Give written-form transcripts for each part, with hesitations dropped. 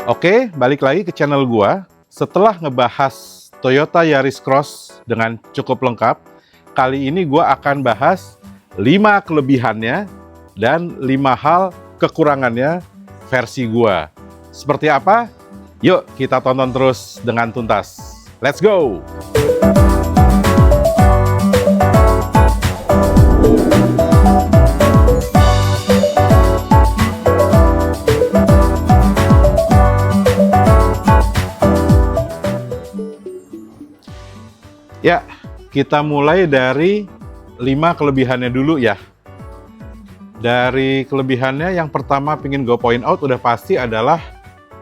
Oke, balik lagi ke channel gua. Setelah ngebahas Toyota Yaris Cross dengan cukup lengkap, kali ini gua akan bahas 5 kelebihannya dan 5 hal kekurangannya versi gua. Seperti apa? Yuk kita tonton terus dengan tuntas. Let's go! Ya, kita mulai dari 5 kelebihannya dulu ya. Dari kelebihannya yang pertama pengen gue point out udah pasti adalah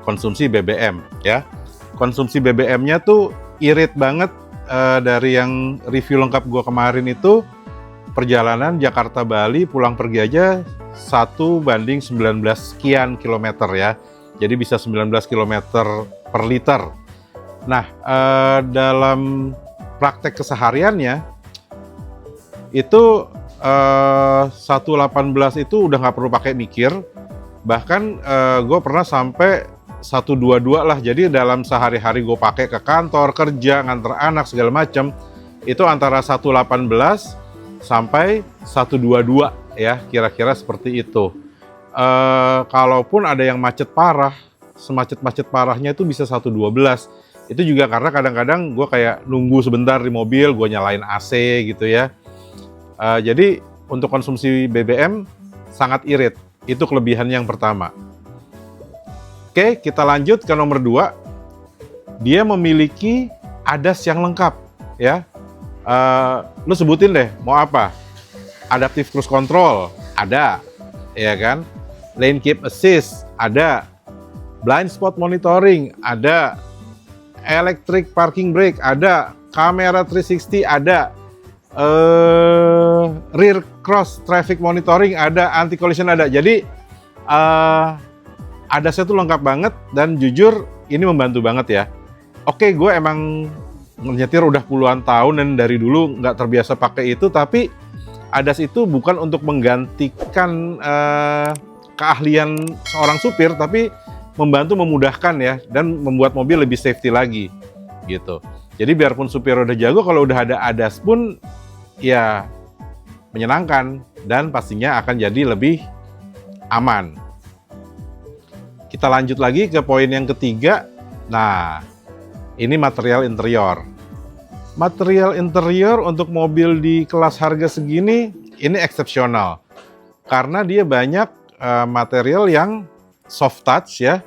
konsumsi BBM ya. Konsumsi BBM-nya tuh irit banget dari yang review lengkap gue kemarin itu perjalanan Jakarta-Bali pulang pergi aja 1:19 sekian kilometer ya. Jadi bisa 19 kilometer per liter. Nah, dalam praktek kesehariannya itu 1.18 itu udah nggak perlu pakai mikir, bahkan gue pernah sampai 1.22 lah. Jadi dalam sehari-hari gue pakai ke kantor, kerja, nganter anak segala macam itu antara 1.18 sampai 1.22 ya, kira-kira seperti itu. Kalaupun ada yang macet parah, semacet-macet parahnya itu bisa 1.12. Itu juga karena kadang-kadang gue kayak nunggu sebentar di mobil, gue nyalain AC gitu ya. Jadi untuk konsumsi BBM sangat irit, itu kelebihan yang pertama. Oke, kita lanjut ke nomor 2. Dia memiliki ADAS yang lengkap ya. Lu sebutin deh, mau apa? Adaptive Cruise Control, ada, ya kan? Lane Keep Assist, ada. Blind Spot Monitoring, ada. Electric Parking Brake ada, kamera 360 ada, rear cross traffic monitoring ada, anti collision ada. Jadi ADAS-nya tuh lengkap banget dan jujur ini membantu banget ya. Oke, gue emang nyetir udah puluhan tahun dan dari dulu nggak terbiasa pakai itu, tapi ADAS itu bukan untuk menggantikan keahlian seorang supir, tapi membantu memudahkan ya dan membuat mobil lebih safety lagi gitu. Jadi biarpun supir udah jago, kalau udah ada ADAS pun ya menyenangkan dan pastinya akan jadi lebih aman. Kita lanjut lagi ke poin yang ketiga. Nah, ini material interior. Material interior untuk mobil di kelas harga segini ini eksepsional karena dia banyak material yang soft touch ya,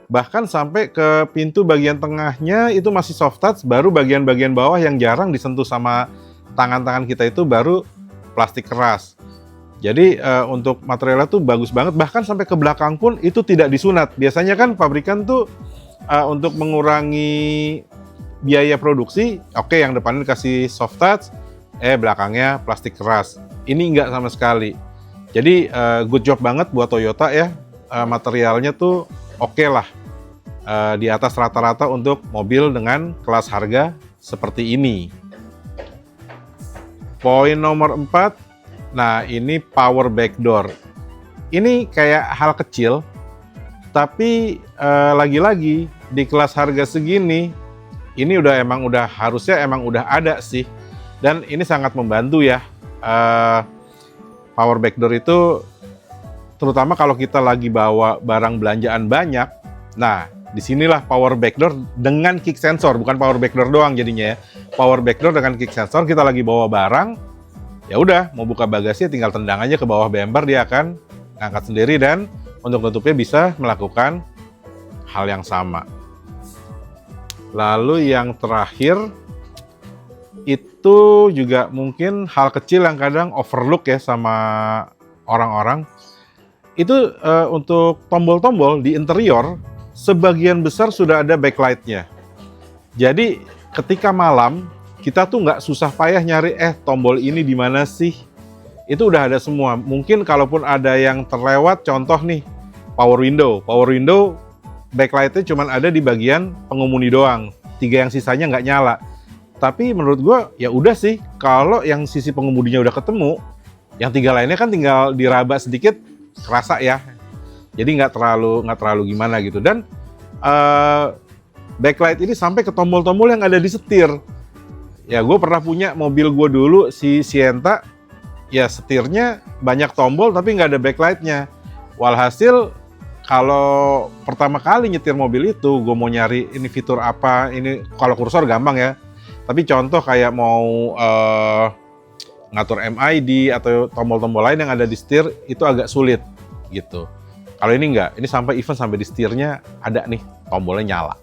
bahkan sampai ke pintu bagian tengahnya itu masih soft touch, baru bagian-bagian bawah yang jarang disentuh sama tangan-tangan kita itu baru plastik keras. Jadi untuk materialnya tuh bagus banget, bahkan sampai ke belakang pun itu tidak disunat. Biasanya kan pabrikan tuh untuk mengurangi biaya produksi, oke, yang depannya dikasih soft touch, belakangnya plastik keras. Ini enggak sama sekali. Jadi good job banget buat Toyota ya. Materialnya tuh oke lah, di atas rata-rata untuk mobil dengan kelas harga seperti ini. Poin nomor 4, nah ini power back door. Ini kayak hal kecil, tapi lagi-lagi di kelas harga segini, ini harusnya emang udah ada sih, dan ini sangat membantu ya. Power back door itu terutama kalau kita lagi bawa barang belanjaan banyak. Nah, disinilah power back door dengan kick sensor, bukan power back door doang jadinya ya. Power back door dengan kick sensor, kita lagi bawa barang, ya udah mau buka bagasi tinggal tendang aja ke bawah bumper, dia akan ngangkat sendiri dan untuk tutupnya bisa melakukan hal yang sama. Lalu yang terakhir itu juga mungkin hal kecil yang kadang overlook ya sama orang-orang. Itu untuk tombol-tombol di interior sebagian besar sudah ada backlight-nya. Jadi ketika malam kita tuh nggak susah payah nyari tombol ini di mana sih. Itu udah ada semua. Mungkin kalaupun ada yang terlewat, contoh nih power window. Power window backlight-nya cuma ada di bagian pengemudi doang. 3 yang sisanya nggak nyala. Tapi menurut gue ya udah sih, kalau yang sisi pengemudinya udah ketemu, yang 3 lainnya kan tinggal diraba sedikit kerasa ya. Jadi nggak terlalu gimana gitu. Dan eh, backlight ini sampai ke tombol-tombol yang ada di setir. Ya gue pernah punya mobil gue dulu si Sienta, ya setirnya banyak tombol tapi nggak ada backlightnya. Walhasil kalau pertama kali nyetir mobil itu gue mau nyari ini fitur apa, ini kalau kursor gampang ya. Tapi contoh kayak mau ngatur MID atau tombol-tombol lain yang ada di setir itu agak sulit gitu. Kalau ini enggak, ini sampai di setirnya ada nih tombolnya nyala.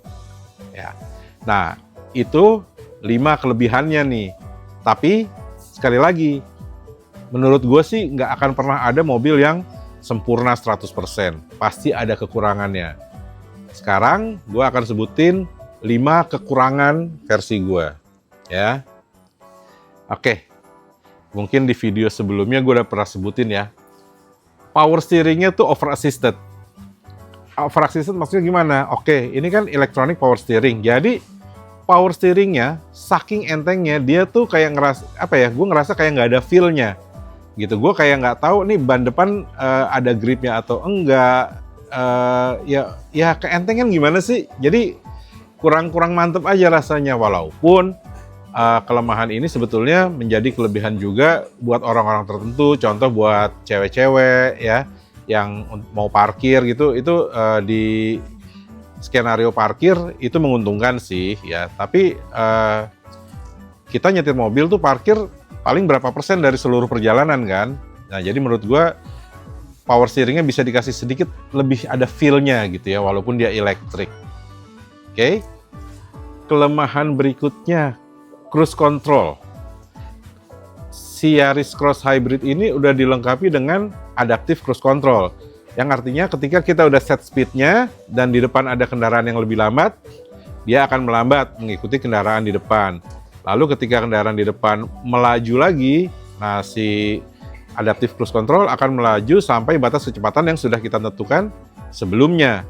Ya. Nah, itu 5 kelebihannya nih. Tapi sekali lagi, menurut gue sih nggak akan pernah ada mobil yang sempurna 100%. Pasti ada kekurangannya. Sekarang gue akan sebutin 5 kekurangan versi gue. Ya. Oke. Mungkin di video sebelumnya gue udah pernah sebutin ya. Power steeringnya tuh over assisted. Over assisted maksudnya gimana? Oke, ini kan electronic power steering. Jadi power steeringnya saking entengnya dia tuh kayak ngerasa gue ngerasa kayak nggak ada feel-nya gitu. Gue kayak nggak tahu nih ban depan ada gripnya atau enggak. Ya keentengan gimana sih? Jadi kurang mantep aja rasanya. Walaupun kelemahan ini sebetulnya menjadi kelebihan juga buat orang-orang tertentu. Contoh buat cewek-cewek ya yang mau parkir gitu, itu di skenario parkir itu menguntungkan sih ya, tapi kita nyetir mobil tuh parkir paling berapa persen dari seluruh perjalanan kan. Nah jadi menurut gua power steeringnya bisa dikasih sedikit lebih ada feel-nya gitu ya, walaupun dia elektrik. Oke. Kelemahan berikutnya cruise control. Si Yaris Cross Hybrid ini udah dilengkapi dengan adaptive cruise control. Yang artinya ketika kita udah set speednya dan di depan ada kendaraan yang lebih lambat, dia akan melambat mengikuti kendaraan di depan. Lalu ketika kendaraan di depan melaju lagi, nah si adaptive cruise control akan melaju sampai batas kecepatan yang sudah kita tentukan sebelumnya.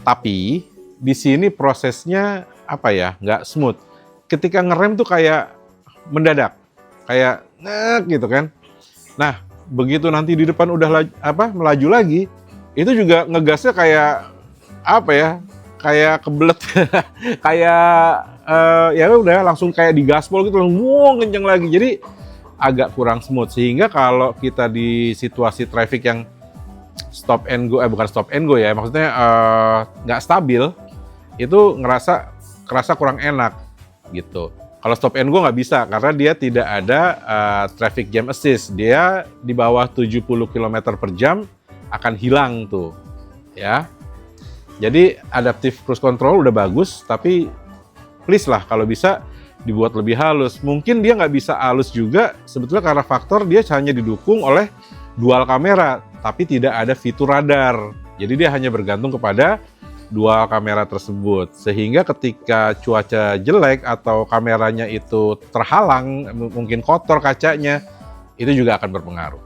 Tapi di sini prosesnya nggak smooth. Ketika ngerem tuh kayak mendadak, kayak gitu kan. Nah begitu nanti di depan udah melaju lagi, itu juga ngegasnya kayak kayak kebelet kayak ya udah langsung kayak digaspol gitu, wow kenceng lagi. Jadi agak kurang smooth, sehingga kalau kita di situasi traffic yang stop and go, bukan stop and go ya, maksudnya nggak stabil, itu kerasa kurang enak gitu. Kalau stop and go nggak bisa karena dia tidak ada traffic jam assist. Dia di bawah 70 km per jam akan hilang tuh, ya. Jadi adaptive cruise control udah bagus, tapi please lah kalau bisa dibuat lebih halus. Mungkin dia nggak bisa halus juga sebetulnya karena faktor dia hanya didukung oleh dual kamera, tapi tidak ada fitur radar. Jadi dia hanya bergantung kepada dual kamera tersebut, sehingga ketika cuaca jelek atau kameranya itu terhalang, mungkin kotor kacanya, itu juga akan berpengaruh.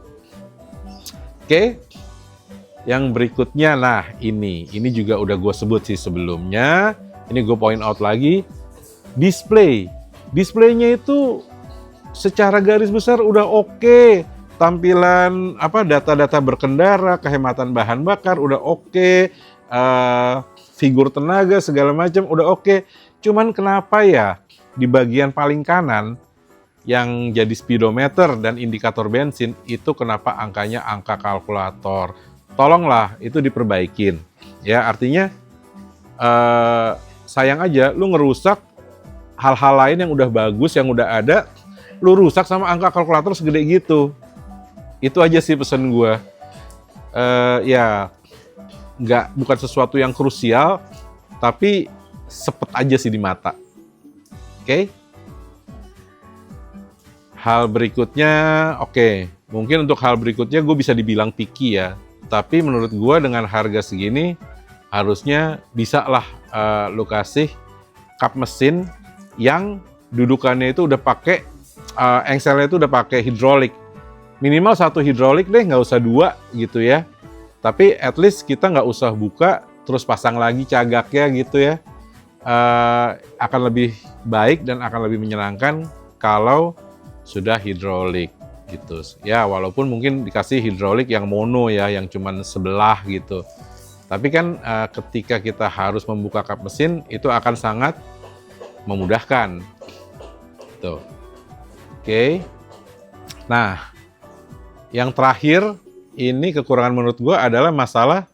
Oke. Yang berikutnya, nah ini juga udah gue sebut sih sebelumnya. Ini gue point out lagi, displaynya itu secara garis besar udah oke. Tampilan data-data berkendara, kehematan bahan bakar udah oke. Figur tenaga segala macam udah oke. Cuman kenapa ya di bagian paling kanan yang jadi speedometer dan indikator bensin itu kenapa angkanya angka kalkulator? Tolonglah itu diperbaikin. Ya artinya sayang aja lu ngerusak hal-hal lain yang udah bagus, yang udah ada, lu rusak sama angka kalkulator segede gitu. Itu aja sih pesan gue. Ya bukan sesuatu yang krusial, tapi sepet aja sih di mata. Oke? Hal berikutnya, mungkin untuk hal berikutnya gue bisa dibilang picky ya. Tapi menurut gue dengan harga segini, harusnya bisa lah lu kasih kap mesin yang dudukannya itu udah pakai, engselnya itu udah pakai hidrolik. Minimal 1 hidrolik deh, nggak usah 2 gitu ya. Tapi at least kita nggak usah buka, terus pasang lagi cagaknya gitu ya. Akan lebih baik dan akan lebih menyenangkan kalau sudah hidrolik gitu. Ya walaupun mungkin dikasih hidrolik yang mono ya, yang cuman sebelah gitu. Tapi kan ketika kita harus membuka kap mesin, itu akan sangat memudahkan. Tuh. Oke. Nah, yang terakhir ini kekurangan menurut gue adalah masalah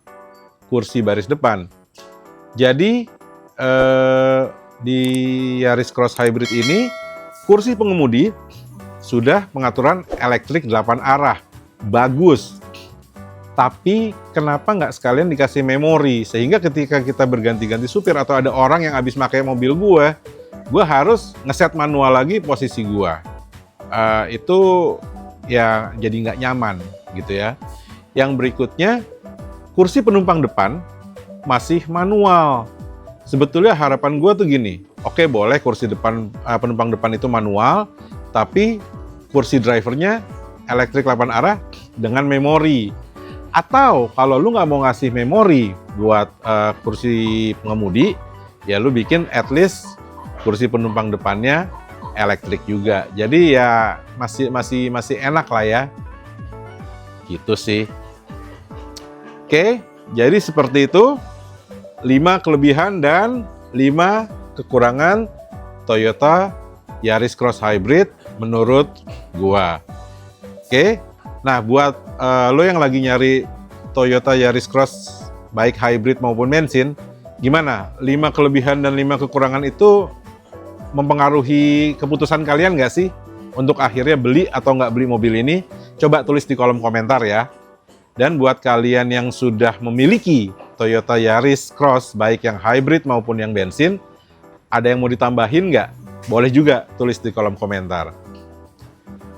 kursi baris depan. Jadi di Yaris Cross Hybrid ini kursi pengemudi sudah pengaturan elektrik 8 arah. Bagus. Tapi kenapa nggak sekalian dikasih memori? Sehingga ketika kita berganti-ganti supir atau ada orang yang habis pakai mobil gue harus ngeset manual lagi posisi gue. Itu ya jadi nggak nyaman gitu ya. Yang berikutnya, kursi penumpang depan masih manual. Sebetulnya harapan gue tuh gini, oke boleh kursi depan penumpang depan itu manual, tapi kursi drivernya elektrik 8 arah dengan memori. Atau kalau lu nggak mau ngasih memori buat kursi pengemudi, ya lu bikin at least kursi penumpang depannya elektrik juga. Jadi ya masih enak lah ya. Gitu sih. Oke, jadi seperti itu 5 kelebihan dan 5 kekurangan Toyota Yaris Cross Hybrid menurut gua. Oke. Nah, buat lo yang lagi nyari Toyota Yaris Cross baik hybrid maupun bensin, gimana? 5 kelebihan dan 5 kekurangan itu mempengaruhi keputusan kalian nggak sih? Untuk akhirnya beli atau nggak beli mobil ini? Coba tulis di kolom komentar ya. Dan buat kalian yang sudah memiliki Toyota Yaris Cross baik yang hybrid maupun yang bensin, ada yang mau ditambahin nggak? Boleh juga tulis di kolom komentar.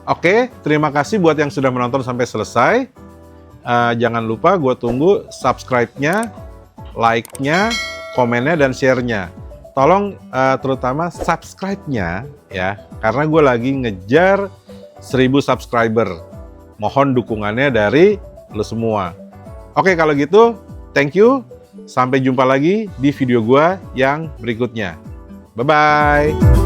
Oke, terima kasih buat yang sudah menonton sampai selesai. Jangan lupa gue tunggu subscribe-nya, like-nya, komennya, dan share-nya. Tolong terutama subscribe-nya ya, karena gue lagi ngejar 1000 subscriber. Mohon dukungannya dari lo semua. Oke, kalau gitu, thank you. Sampai jumpa lagi di video gue yang berikutnya. Bye-bye.